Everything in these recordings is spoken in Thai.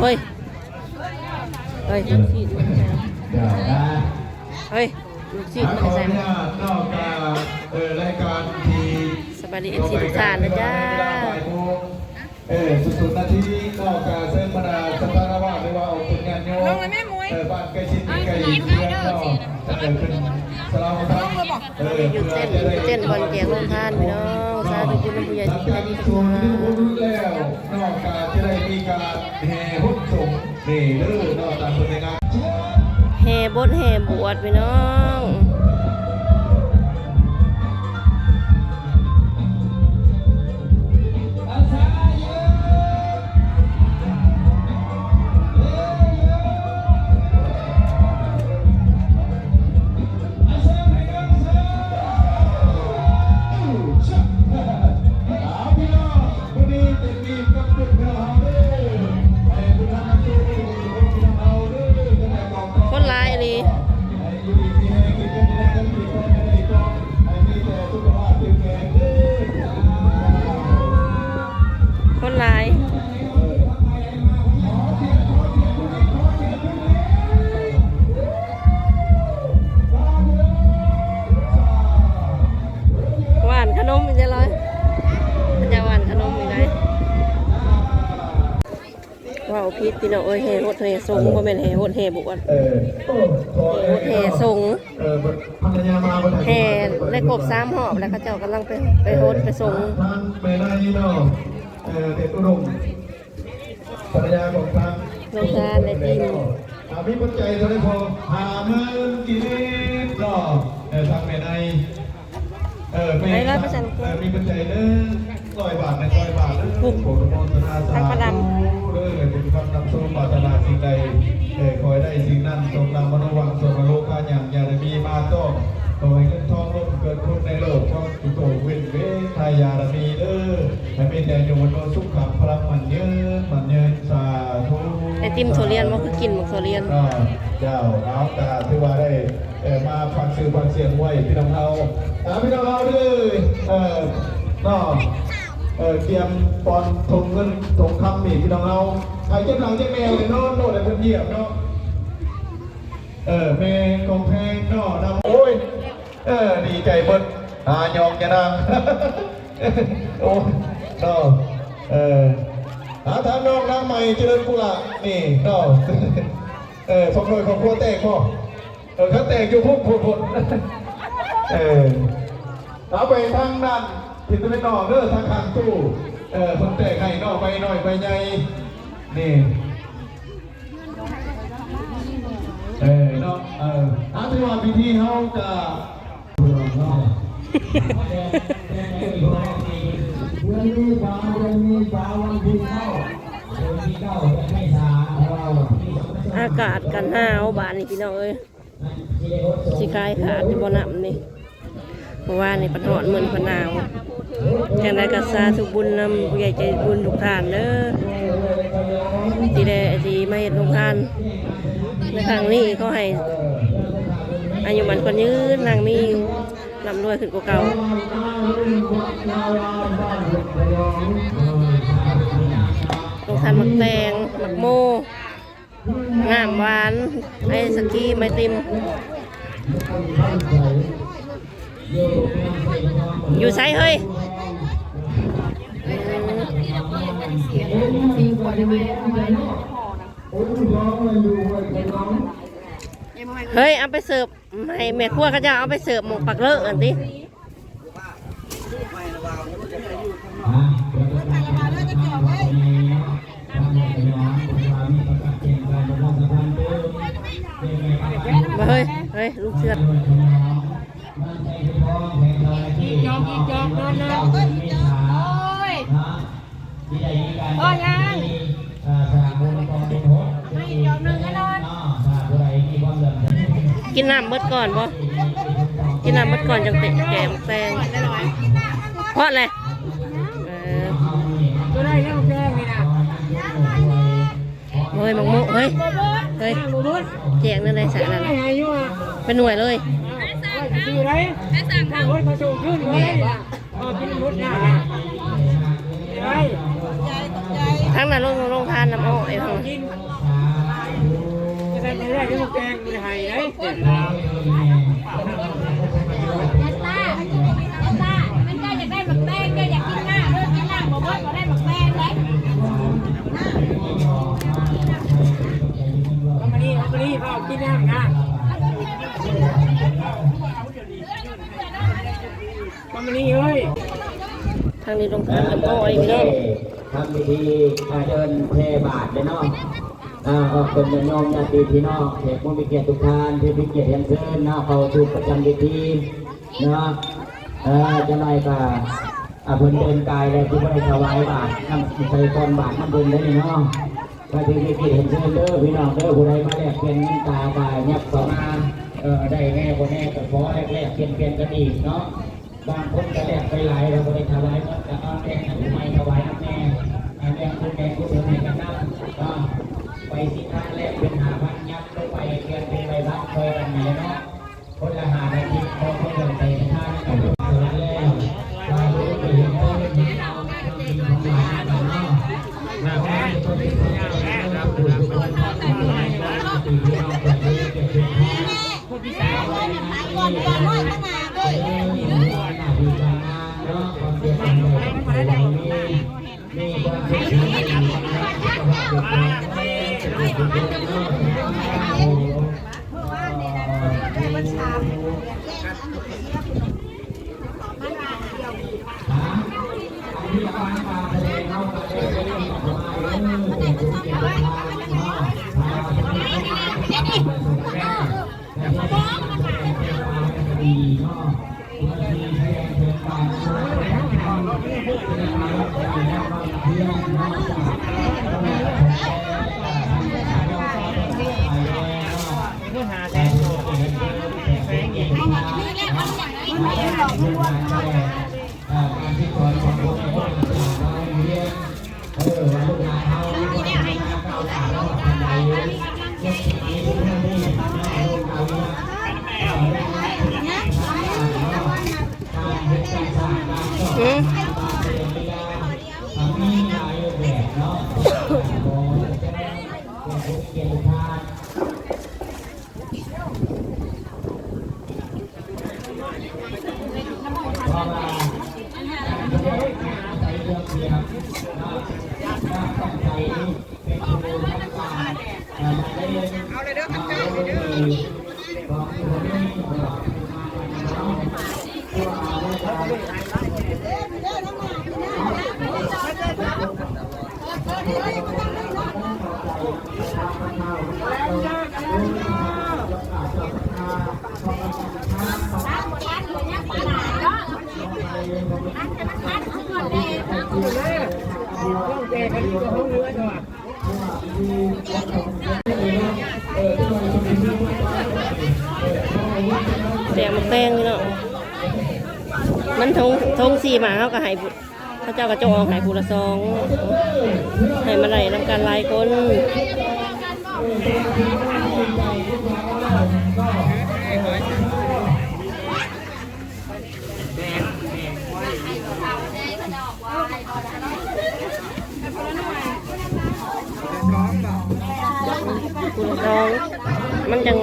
เฮ้ยเฮ้ยลูกศิษย์เฮ้ยลูกศิษย์มันใส่นอกจากรายการที่สบายดีทุกท่านนะจ้าสุดๆนาทีนอกจากเส้นบรรดาสภาวะหรือว่าเอาผลงานโยบ้านใกล้ชิดใกล้เพื่อนเนาะเป็นสลาวทั้งอยู่เต้นบอลแจกลงทานพี่น้องสาธุคุณผู้ใหญ่ที่ใจดีทุกท่านแล้วนอกจากจะได้มีการแห่หุ้นส่งนี่เด้อนอกจากเป็นงานแห่บดแห่บวชพี่น้องคนร้ายเลยคนร้ายหวานขนมอีกเลยจะหวานขนมอีกไหนว้าวพีชพี่น้องเอ้ยแห่รถแห่ทรงบ่แม่นแห่รถแห่บวชแห่ทรงแห่ได้กบ3 หอบแล้วเขาเจ้ากำลังไปรถไปส่งไปได้เนาะเด็กอุดมภรรยาของทางโรงทานในทีมมีปัจจัยเท่าไรพอ50,000กิโลเนาะทางแม่ในมีปัจจัย100 บาทใน100 บาทผมโปรโมทนาสาธุเป็นคำนำสู่ปรารถนาสิ่งใดคอยได้สิ่งนั้นทรงนำมโนวังส่วนโลกาอย่างอย่าได้มีมาต้องขอให้เงินทองล้นเกิดขึ้นในโลกเพราะกุโตเว้นทายามีให้เป็นแต่โยมโนสุขพลังมันเยินสาธุไอติมโซเลียนมันคือกินหมกโซเลียนเจ้าเอาตาที่ว่าได้มาฟังสื่อฟังเสียงไว้พี่น้องเราพี่น้องเราด้วยเตรียมปอนทงเงินทงคำนี่พี่น้องเราใครเจ็บหลังเจ็บแมวเลยเนาะโน่นแต่เพิ่งเหยียบเนาะแม่กองแพงเนาะนำโอ้ยดีใจเบิ้ลยองจะนางโอ้เนาะทางน้องนางใหม่เจริญกุหลาบนี่เนาะของหน่วยของพวกแตกพ่อเขาแตกอยู่พุ่นเอาไปทางนั้นผิดไปนอกทางข้างตู้คนแตกให้นอกไปหน่อยไปใหญ่นี่เนาะที่ว่าพิธีเขาจะอากาศกันหนาวบ้านนี่พี่น้องเอ้ยสิคายขาดจะบ่หนำนี่เพราะว่านี่ปัญหาเหมือนปัญหาวจังได้กระซาทุกบุญนำผู้ใหญ่ใจบุญทุกท่านเด้อที่ได้ที่มาเห็นทุกท่านในครั้งนี้เขาให้อายุมันคนยืนนางมีลำรวยขึ้นกว่าเก่าทุกท่านหมักแตงหมักโมงามหวานไอสกีไมติมอยู่ไซเฮ้ยเฮ้ยเอาไปเสิร์ฟให้แม่ครัวก็จะเอาไปเสิร์ฟหมกปักเลอะกันดิเฮ้ยลูกเชือดจอกนอนโอ้ยยังไม่จอกหนึ่งก็นอนกินน้ำเบิดก่อนบ่กินน้ำเบิดก่อนจังเตะแกมแตงเพราะอะไรตัวได้แล้วแดงนี่นะเฮ้ยมังมุเฮ้ยแจกนั่นเลยสายนั่นเป็นหน่วยเลยทั้งนั้นลงทานน้ำอ้อย ทางนี้ลงทานกับอ้อยพี่น้อง ทำพิธีเดินเทบาทเลยเนาะเป็นโยมญาติพี่น้องแขกผู้มีเกียรติทุกท่านที่มีเกียรติยังเชิญเนาะเข้าสู่ประจำพิธีเนาะจะหน่อยก็เพิ่นเดินกายเลยที่ไม่ได้ถวายบาทน้ำใส่ก้อนบาทน้ำบุญได้เนาะก็ที่มีเกียรติเชิญเด้อพี่น้องเด้อผู้ใดมาแลกเปลี่ยนเงินตาบายยับต่อมาได้แน่บ่แน่ก็ขอแลกเปลี่ยนกันอีกเนาะบางคนก็แลกไปหลายเราบ่ได้ถวายก็เอาแลกผู้ใหม่ถวายน้ำแน่แลกผู้แดงผู้เดินให้กันน้ำก็ไปสิท่านแลกเป็น5,000ยับไปเปลี่ยนเป็นใบบัตรคอยกันนี่เนาะคนละ5นาทีพอคนเดินไปท่านก็สละแล้วเราไปเห็นต้นนี้เอาที่ของหลานกันเนาะมาแม่คนที่เขาอยากแลกเราผู้คนที่เราตีเราจะได้เก็บเป็นคนที่สาวก่อนก่อนร้อยขนาดเลยมีความเสียใจในมีความเสียใจในแดงมันแป้งนี่เนาะมันทง4 บาทเขาก็ให้พระเจ้ากระจกให้ผู้ละ2ให้มาไหลนำการลายคนผู้ละ2มันจัง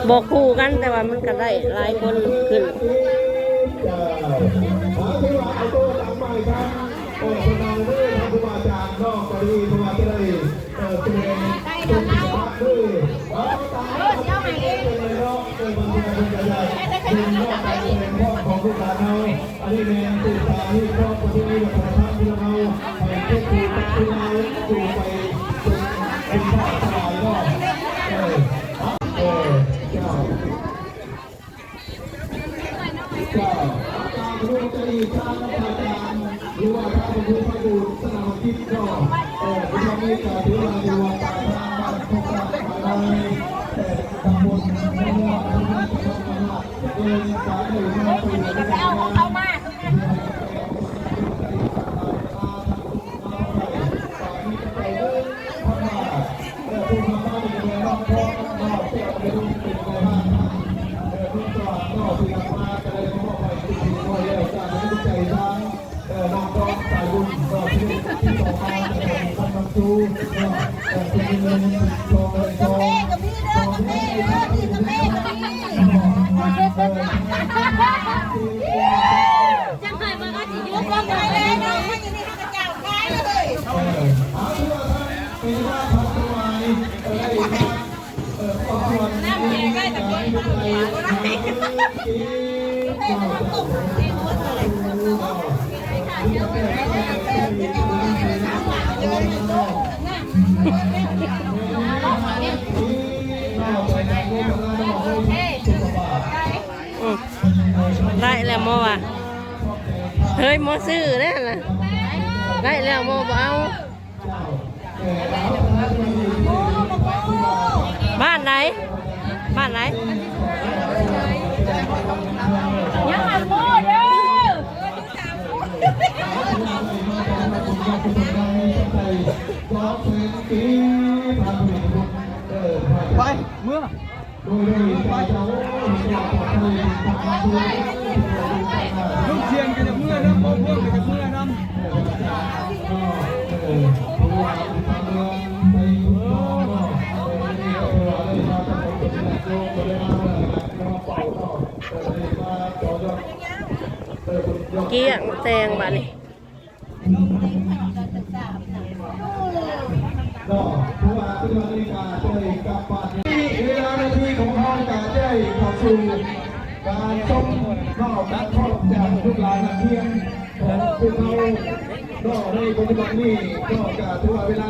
บอกคู่กันแต่ว่ามันก็ได้หลายคนขึ้น โอ้คนนางเด้อทางครูบาอาจารย์นอกก็ดีเพราะว่าจะได้เตรียมตุนพระด้วยเอาตาเจ้าใหม่เองเลยเนาะบางทีมันจะใหญ่เป็นนอกจากเป็นพ่อของลูกหลานเราอันนี้เป็นตื่นตาที่ครอบครัวที่มีวัฒนธรรมที่เราไปเก็บที่ตักที่เราสู่ไปเป็นพ่อสลายก็เจ้ารู้จะดีทางอาจารย์หรือว่าถ้าเป็นผู้ประดูสนามคิดก็ผู้ทำให้การที่เราดูว่าการทางบ้านพวกเราอะไรแต่ตำบลไม่ว่าที่นั่นจะทำอะไรเดินสายหรือมาตัวจะไปเอาของเขามาจังไงมันก็จะยุบลงไปเลยเนาะมันอยู่ในกระเจ้าคล้ายเลยน้ำแข็งได้แต่คนมาหัวได้ ได้แล้วโมว่ะเฮ้ยโมซื้อได้ล่ะได้แล้วโมบ่เอาบ้านไหนบ้านไหนยังหันโมเด้อไปเมื่อลูกเชียนกันจะเมื่อน้ำโมเมื่อกันจะเมื่อน้ำเกี้ยงแตงบ้านนี่เวลานาทีของห้องการได้เข้าสู่การชมนอกนักทอดจากทุกลายนักเที่ยงของพวกเรานอกในปัจจุบันนี้ก็จะถือว่าเวลา